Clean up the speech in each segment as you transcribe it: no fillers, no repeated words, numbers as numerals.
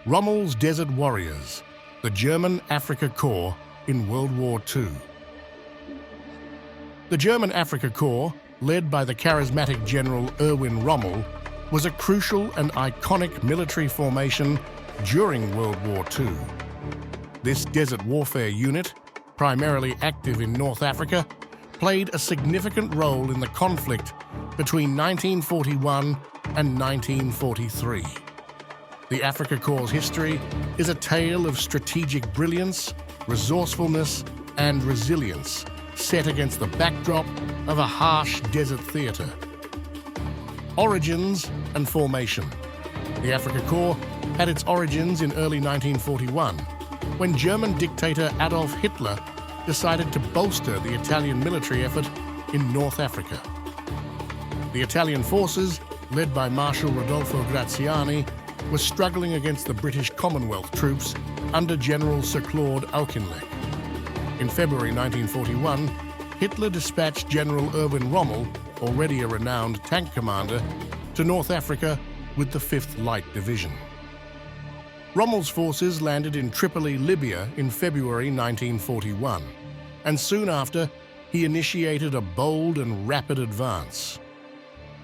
Rommel's Desert Warriors, the German Afrika Korps in World War II. The German Afrika Korps, led by the charismatic General Erwin Rommel, was a crucial and iconic military formation during World War II. This desert warfare unit, primarily active in North Africa, played a significant role in the conflict between 1941 and 1943. The Afrika Korps' history is a tale of strategic brilliance, resourcefulness, and resilience, set against the backdrop of a harsh desert theater. Origins and formation. The Afrika Korps had its origins in early 1941, when German dictator Adolf Hitler decided to bolster the Italian military effort in North Africa. The Italian forces, led by Marshal Rodolfo Graziani, were struggling against the British Commonwealth troops under General Sir Claude Auchinleck. In February 1941, Hitler dispatched General Erwin Rommel, already a renowned tank commander, to North Africa with the 5th Light Division. Rommel's forces landed in Tripoli, Libya in February 1941, and soon after, he initiated a bold and rapid advance.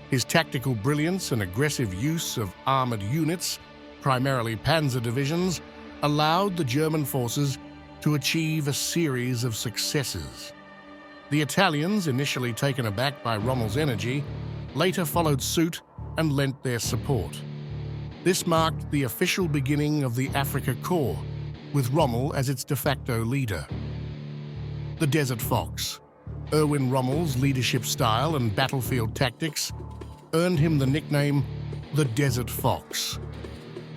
His tactical brilliance and aggressive use of armored units, primarily panzer divisions, allowed the German forces to achieve a series of successes. The Italians, initially taken aback by Rommel's energy, later followed suit and lent their support. This marked the official beginning of the Afrika Korps, with Rommel as its de facto leader. The Desert Fox. Erwin Rommel's leadership style and battlefield tactics earned him the nickname the Desert Fox.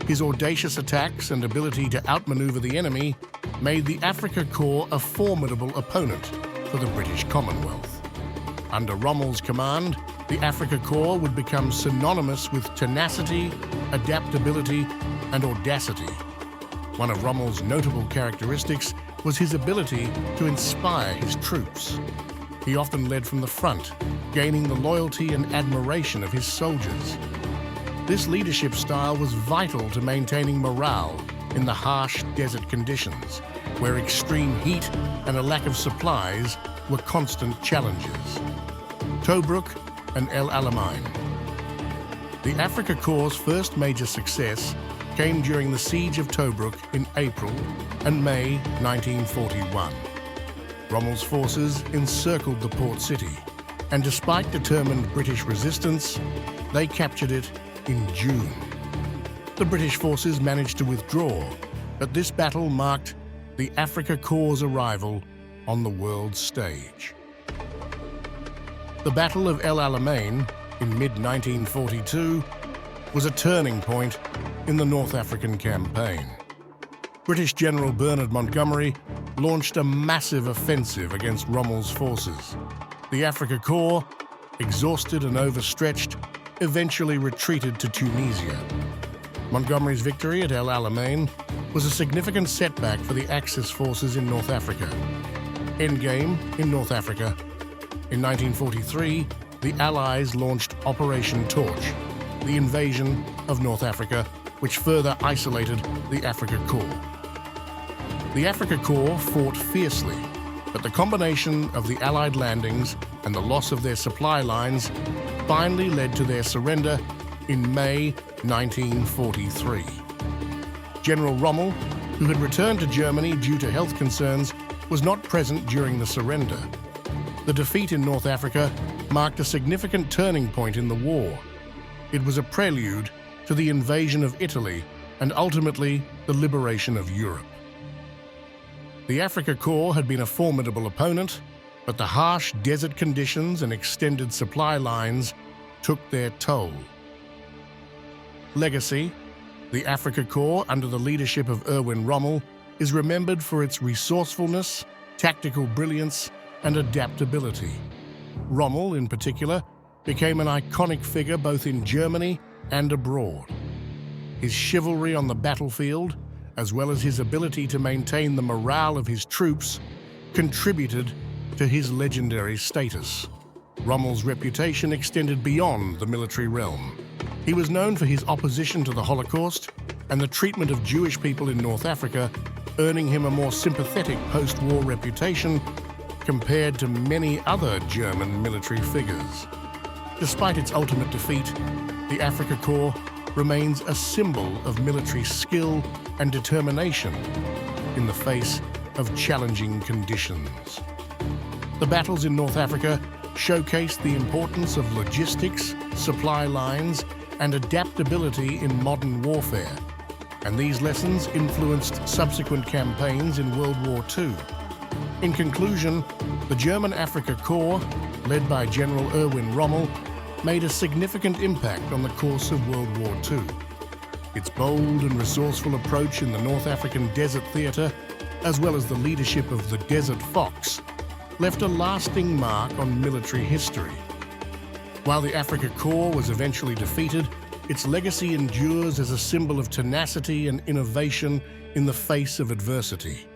His audacious attacks and ability to outmaneuver the enemy made the Afrika Korps a formidable opponent for the British Commonwealth. Under Rommel's command, the Afrika Korps would become synonymous with tenacity, adaptability, and audacity. One of Rommel's notable characteristics was his ability to inspire his troops. He often led from the front, gaining the loyalty and admiration of his soldiers. This leadership style was vital to maintaining morale in the harsh desert conditions, where extreme heat and a lack of supplies were constant challenges. Tobruk and El Alamein. The Afrika Korps' first major success came during the Siege of Tobruk in April and May 1941. Rommel's forces encircled the port city, and despite determined British resistance, they captured it in June. The British forces managed to withdraw, but this battle marked the Afrika Korps' arrival on the world stage. The Battle of El Alamein in mid-1942 was a turning point in the North African campaign. British General Bernard Montgomery launched a massive offensive against Rommel's forces. The Afrika Korps, exhausted and overstretched, eventually retreated to Tunisia. Montgomery's victory at El Alamein was a significant setback for the Axis forces in North Africa. Endgame in North Africa. In 1943, the Allies launched Operation Torch, the invasion of North Africa, which further isolated the Afrika Korps. The Afrika Korps fought fiercely, but the combination of the Allied landings and the loss of their supply lines finally led to their surrender in May 1943. General Rommel, who had returned to Germany due to health concerns, was not present during the surrender. The defeat in North Africa marked a significant turning point in the war. It was a prelude to the invasion of Italy and ultimately the liberation of Europe. The Afrika Korps had been a formidable opponent, but the harsh desert conditions and extended supply lines took their toll. Legacy. The Afrika Korps, under the leadership of Erwin Rommel, is remembered for its resourcefulness, tactical brilliance, and adaptability. Rommel, in particular, became an iconic figure both in Germany and abroad. His chivalry on the battlefield, as well as his ability to maintain the morale of his troops, contributed to his legendary status. Rommel's reputation extended beyond the military realm. He was known for his opposition to the Holocaust, and the treatment of Jewish people in North Africa, earning him a more sympathetic post-war reputation compared to many other German military figures. Despite its ultimate defeat, the Afrika Korps remains a symbol of military skill and determination in the face of challenging conditions. The battles in North Africa showcased the importance of logistics, supply lines, and adaptability in modern warfare, and these lessons influenced subsequent campaigns in World War II. In conclusion, the German Afrika Korps, led by General Erwin Rommel, made a significant impact on the course of World War II. Its bold and resourceful approach in the North African Desert Theatre, as well as the leadership of the Desert Fox, left a lasting mark on military history. While the Afrika Korps was eventually defeated, its legacy endures as a symbol of tenacity and innovation in the face of adversity.